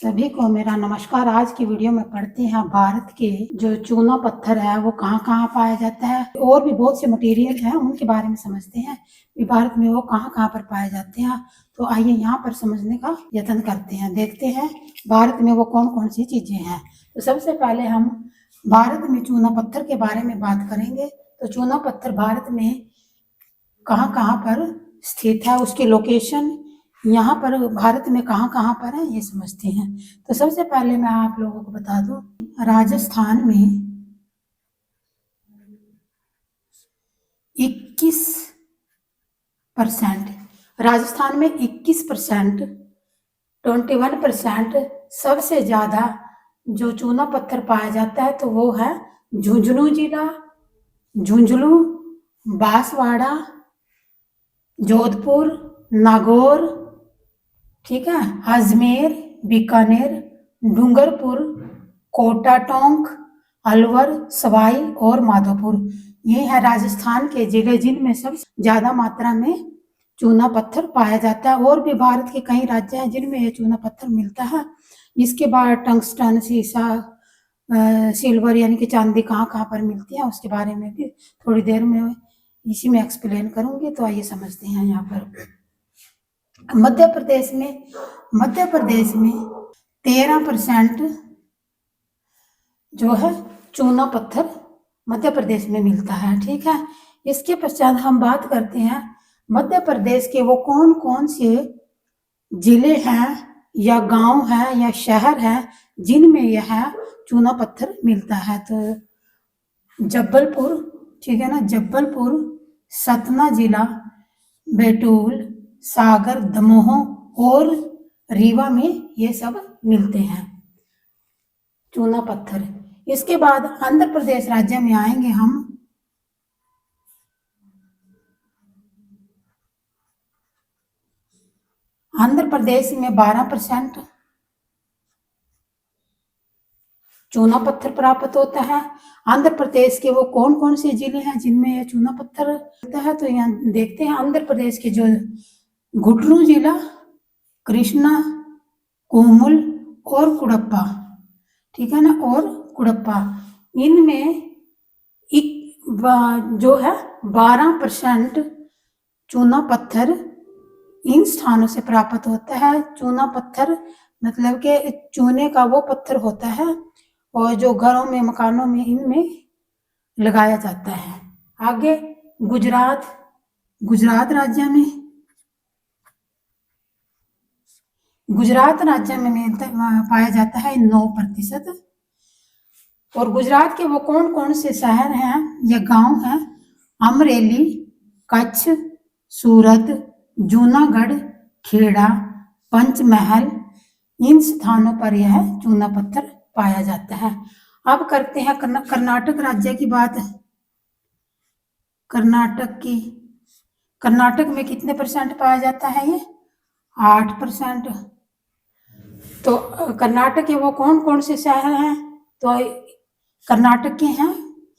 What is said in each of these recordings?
सभी को मेरा नमस्कार। आज की वीडियो में पढ़ते हैं भारत के जो चूना पत्थर है वो कहाँ कहाँ पाया जाता है और भी बहुत से मटेरियल हैं उनके बारे में समझते हैं कि भारत में वो कहाँ कहाँ पर पाए जाते हैं। तो आइए यहाँ पर समझने का यत्न करते हैं, देखते हैं भारत में वो कौन कौन सी चीजें हैं। तो सबसे पहले हम भारत में चूना पत्थर के बारे में बात करेंगे। तो चूना पत्थर भारत में कहाँ कहाँ पर स्थित है, उसकी लोकेशन यहाँ पर भारत में कहाँ कहाँ पर है ये समझते हैं। तो सबसे पहले मैं आप लोगों को बता दूं, राजस्थान में 21%, राजस्थान में 21%, 21% सबसे ज्यादा जो चूना पत्थर पाया जाता है तो वो है झुंझुनू जिला, झुंझुनू, बांसवाड़ा, जोधपुर, नागौर, ठीक है, अजमेर, बीकानेर, डूंगरपुर, कोटा टोंक, अलवर, सवाई और माधोपुर। ये है राजस्थान के जिले जिनमें सबसे ज्यादा मात्रा में चूना पत्थर पाया जाता है। और भी भारत के कई राज्य हैं जिनमें ये चूना पत्थर मिलता है। इसके बाद टंगस्टन, सीसा, सिल्वर यानी कि चांदी कहाँ कहाँ पर मिलती है उसके बारे में भी थोड़ी देर में इसी में एक्सप्लेन करूंगी। तो आइए समझते हैं। यहाँ पर मध्य प्रदेश में 13% जो है चूना पत्थर मध्य प्रदेश में मिलता है, ठीक है। इसके पश्चात हम बात करते हैं मध्य प्रदेश के वो कौन कौन से जिले हैं या गांव हैं या शहर हैं जिनमें यह चूना पत्थर मिलता है। तो जबलपुर, ठीक है ना, जबलपुर, सतना जिला, बैतूल, सागर, दमोह और रीवा में ये सब मिलते हैं चूना पत्थर। इसके बाद आंध्र प्रदेश राज्य में आएंगे हम। आंध्र प्रदेश में 12% चूना पत्थर प्राप्त होता है। आंध्र प्रदेश के वो कौन कौन से जिले हैं जिनमें यह चूना पत्थर मिलता है, तो यहाँ देखते हैं। आंध्र प्रदेश के जो गुंटूर जिला, कृष्णा, कोमुल और कुडप्पा, ठीक है ना, और कुडप्पा, इनमें जो है 12% चूना पत्थर इन स्थानों से प्राप्त होता है। चूना पत्थर मतलब के चूने का वो पत्थर होता है और जो घरों में, मकानों में इनमें लगाया जाता है। आगे गुजरात राज्य में, गुजरात राज्य में पाया जाता है 9%। और गुजरात के वो कौन कौन से शहर हैं या गांव हैं, अमरेली, कच्छ, सूरत, जूनागढ़, खेड़ा, पंचमहल, इन स्थानों पर यह चूना पत्थर पाया जाता है। अब करते हैं कर्नाटक राज्य की बात। कर्नाटक में कितने परसेंट पाया जाता है ये? 8%। तो कर्नाटक के वो कौन कौन से शहर हैं, तो कर्नाटक के हैं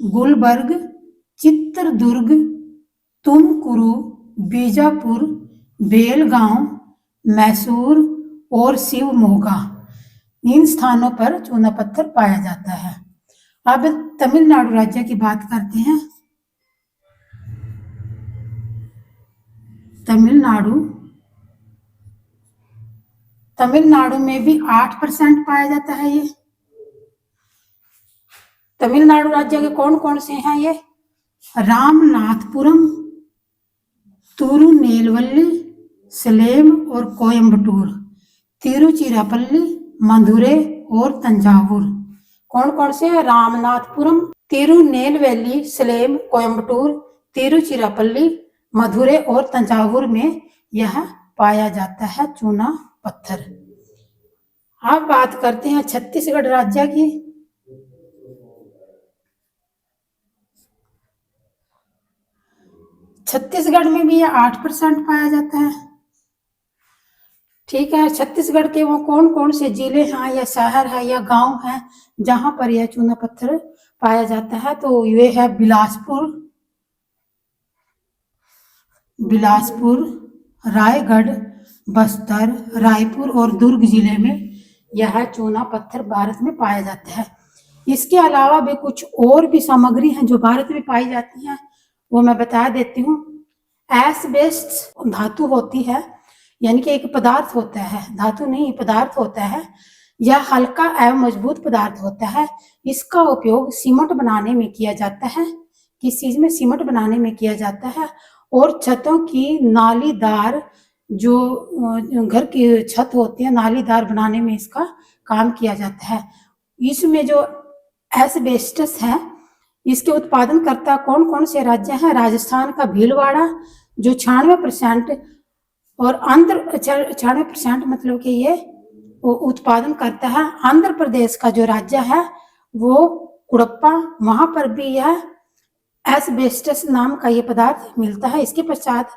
गुलबर्ग, चित्रदुर्ग, तुमकुरु, बीजापुर, बेलगांव, मैसूर और शिवमोगा। इन स्थानों पर चूना पत्थर पाया जाता है। अब तमिलनाडु राज्य की बात करते हैं। तमिलनाडु में भी 8% पाया जाता है। ये तमिलनाडु राज्य के कौन कौन से हैं ये? रामनाथपुरम, तिरुनेलवेली, सलेम और कोयम्बटूर, तिरुचिरापल्ली, मदुरै और तंजावुर। कौन कौन से हैं? रामनाथपुरम, तिरुनेलवेली, सलेम, कोयम्बटूर, तिरुचिरापल्ली, मदुरै और तंजावुर में यह पाया जाता है चूना पत्थर। अब बात करते हैं छत्तीसगढ़ राज्य की। छत्तीसगढ़ में भी यह 8% पाया जाता है, ठीक है। छत्तीसगढ़ के वो कौन कौन से जिले हैं या शहर है या गांव है जहां पर यह चूना पत्थर पाया जाता है, तो ये है बिलासपुर, रायगढ़, बस्तर, रायपुर और दुर्ग जिले में यह चूना पत्थर भारत में पाया जाता है। इसके अलावा भी कुछ और भी सामग्री हैं जो भारत में पाई जाती हैं, वो मैं बता देती हूँ। एस्बेस्टस धातु होती है, यानी कि एक पदार्थ होता है, धातु नहीं पदार्थ होता है। यह हल्का एवं मजबूत पदार्थ होता है। इसका उपयोग सीमेंट बनाने में किया जाता है। किस चीज में? सीमेंट बनाने में किया जाता है। और छतों की नालीदार, जो घर की छत होती है, नालीदार बनाने में इसका काम किया जाता है। इसमें जो एस्बेस्टस है, इसके उत्पादनकर्ता कौन कौन से राज्य हैं? राजस्थान का भीलवाड़ा जो 96% और आंध्र 96% मतलब कि ये उत्पादन करता है। आंध्र प्रदेश का जो राज्य है वो कुड़प्पा, वहां पर भी यह एस्बेस्टस नाम का ये पदार्थ मिलता है। इसके पश्चात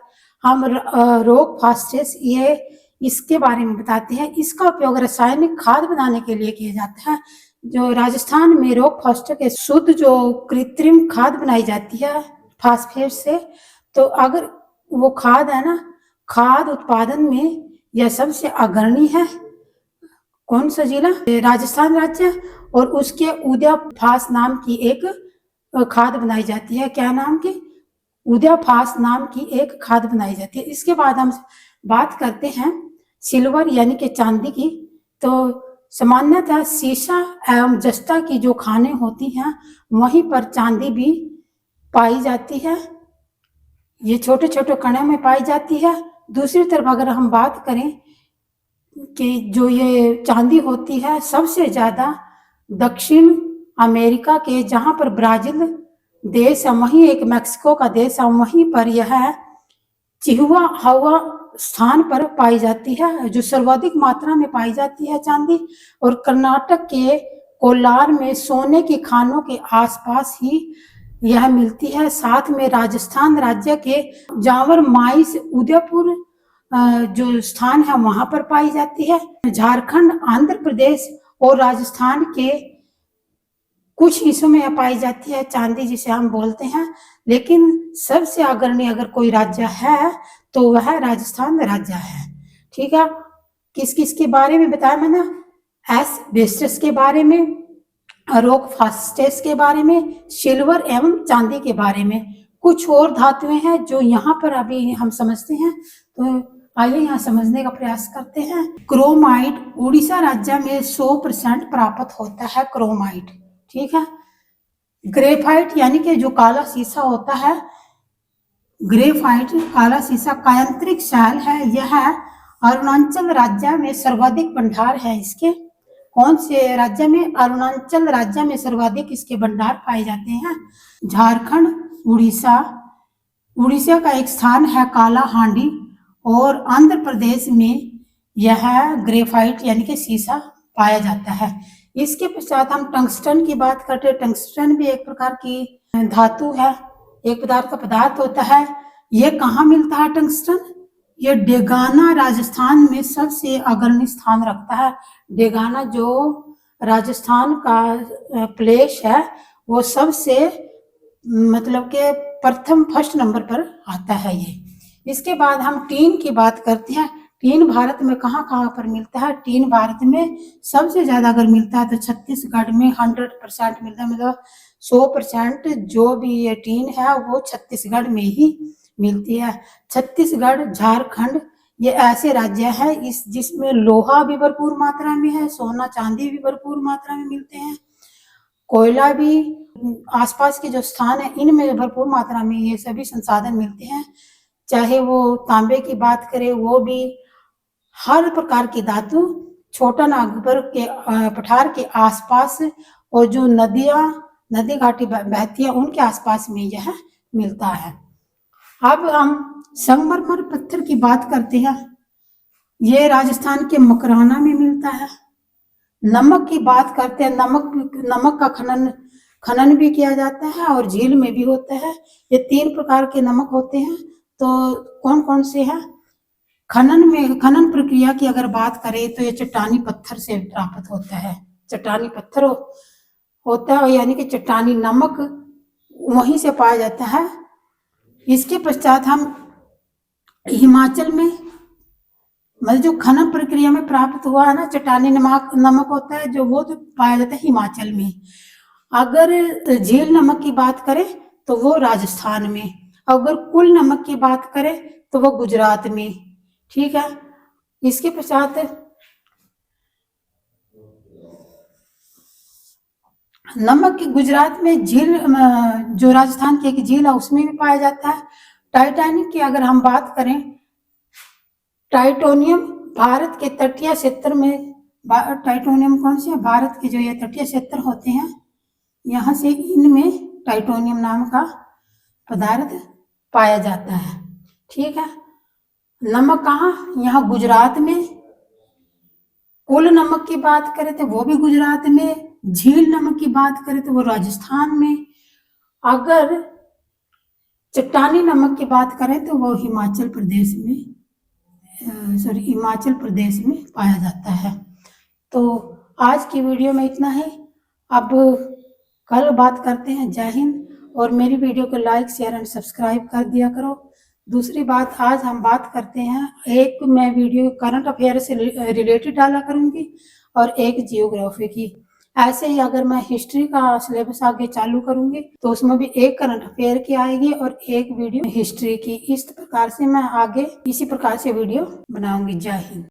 हम रोक फास्फेट, ये इसके बारे में बताते हैं। इसका उपयोग रासायनिक खाद बनाने के लिए किया जाता है। जो राजस्थान में रोक फास्फेट के शुद्ध जो कृत्रिम खाद बनाई जाती है फास्फेट से, तो अगर वो खाद है ना, खाद उत्पादन में यह सबसे अग्रणी है। कौन सा जिला? राजस्थान राज्य। और उसके उदयफास नाम की एक खाद बनाई जाती है। क्या नाम की? उदयफास नाम की एक खाद बनाई जाती है। इसके बाद हम बात करते हैं सिल्वर यानी कि चांदी की। तो सामान्यतः सीसा एवं जस्ता की जो खानें होती हैं वहीं पर चांदी भी पाई जाती है। ये छोटे छोटे कणों में पाई जाती है। दूसरी तरफ अगर हम बात करें कि जो ये चांदी होती है सबसे ज्यादा दक्षिण अमेरिका के, जहां पर ब्राजील देश है, वहीं एक मैक्सिको का देश है, वहीं पर यह चिहुआहुआ स्थान पर पाई जाती है, जो सर्वाधिक मात्रा में पाई जाती है चांदी। और कर्नाटक के कोलार में सोने की खानों के आसपास ही यह मिलती है। साथ में राजस्थान राज्य के जावर माइस उदयपुर जो स्थान है वहां पर पाई जाती है। झारखंड, आंध्र प्रदेश और राजस्थान के कुछ हिस्सों में पाई जाती है चांदी, जिसे हम बोलते हैं। लेकिन सबसे अग्रणी अगर कोई राज्य है तो वह राजस्थान राज्य है। ठीक है, किस किस के बारे में बताया मैंने? एस्बेस्टस के बारे में, रोक फास्फेट के बारे में, सिल्वर एवं चांदी के बारे में। कुछ और धातुएं हैं जो यहाँ पर अभी हम समझते हैं, तो आइए यहाँ समझने का प्रयास करते हैं। क्रोमाइट उड़ीसा राज्य में 100% प्राप्त होता है क्रोमाइट। ठीक है। ग्रेफाइट यानी कि जो काला शीशा होता है, ग्रेफाइट काला शीशा का यांत्रिक शैल है। यह अरुणाचल राज्य में सर्वाधिक भंडार है इसके। कौन से राज्य में? अरुणाचल राज्य में सर्वाधिक इसके भंडार पाए जाते हैं। झारखंड, उड़ीसा, उड़ीसा का एक स्थान है काला हांडी, और आंध्र प्रदेश में यह ग्रेफाइट यानी कि शीशा पाया जाता है। इसके पश्चात हम टंगस्टन की बात करते हैं। टंगस्टन भी एक प्रकार की धातु है, एक प्रकार का पदार्थ होता है। यह कहाँ मिलता है टंगस्टन? ये डेगाना राजस्थान में सबसे अग्रणी स्थान रखता है। डेगाना जो राजस्थान का प्लेस है वो सबसे मतलब के प्रथम फर्स्ट नंबर पर आता है ये। इसके बाद हम टीन की बात करते हैं। टीन भारत में कहाँ कहाँ पर मिलता है? टीन भारत में सबसे ज्यादा अगर मिलता है तो छत्तीसगढ़ में 100% मिलता है, मतलब 100% जो भी ये टीन है वो छत्तीसगढ़ में ही मिलती है। छत्तीसगढ़, झारखंड ये ऐसे राज्य है इस जिसमें लोहा भी भरपूर मात्रा में है, सोना चांदी भी भरपूर मात्रा में मिलते हैं, कोयला भी, आसपास के जो स्थान है इनमें भरपूर मात्रा में ये सभी संसाधन मिलते हैं। चाहे वो तांबे की बात करें, वो भी, हर प्रकार की धातु छोटा नागपुर के पठार के आसपास और जो नदियां, नदी घाटी बहती है उनके आसपास में यह मिलता है। अब हम संगमरमर पत्थर की बात करते हैं। ये राजस्थान के मकराना में मिलता है। नमक की बात करते हैं। नमक का खनन भी किया जाता है और झील में भी होता है। ये 3 प्रकार के नमक होते हैं। तो कौन कौन से हैं? खनन प्रक्रिया की अगर बात करें तो ये चट्टानी पत्थर से प्राप्त होता है। चट्टानी पत्थर होता है, यानी कि चट्टानी नमक वहीं से पाया जाता है। इसके पश्चात हम हिमाचल में मतलब जो खनन प्रक्रिया में प्राप्त हुआ है ना, चट्टानी नमक नमक होता है जो, वो तो पाया जाता है हिमाचल में। अगर झील नमक की बात करें तो वो राजस्थान में। अगर कुल नमक की बात करें तो वो गुजरात में। ठीक है, इसके पश्चात नमक की गुजरात में झील, जो राजस्थान की एक झील है उसमें भी पाया जाता है। टाइटैनिक की अगर हम बात करें, टाइटोनियम भारत के तटीय क्षेत्र में, टाइटोनियम कौन सी है, भारत के जो ये तटीय क्षेत्र होते हैं यहाँ से इनमें टाइटोनियम नाम का पदार्थ पाया जाता है। ठीक है, नमक कहाँ, यहाँ गुजरात में। कुल नमक की बात करें तो वो भी गुजरात में। झील नमक की बात करें तो वो राजस्थान में। अगर चट्टानी नमक की बात करें तो वो हिमाचल प्रदेश में, हिमाचल प्रदेश में पाया जाता है। तो आज की वीडियो में इतना है। अब कल बात करते हैं। जय हिंद। और मेरी वीडियो को लाइक शेयर एंड सब्सक्राइब कर दिया करो। दूसरी बात, आज हम बात करते हैं, एक मैं वीडियो करंट अफेयर से रिलेटेड डाला करूंगी और एक जियोग्राफी की। ऐसे ही अगर मैं हिस्ट्री का सिलेबस आगे चालू करूंगी तो उसमें भी एक करंट अफेयर की आएगी और एक वीडियो हिस्ट्री की। इस प्रकार से मैं आगे इसी प्रकार से वीडियो बनाऊंगी। जय हिंद।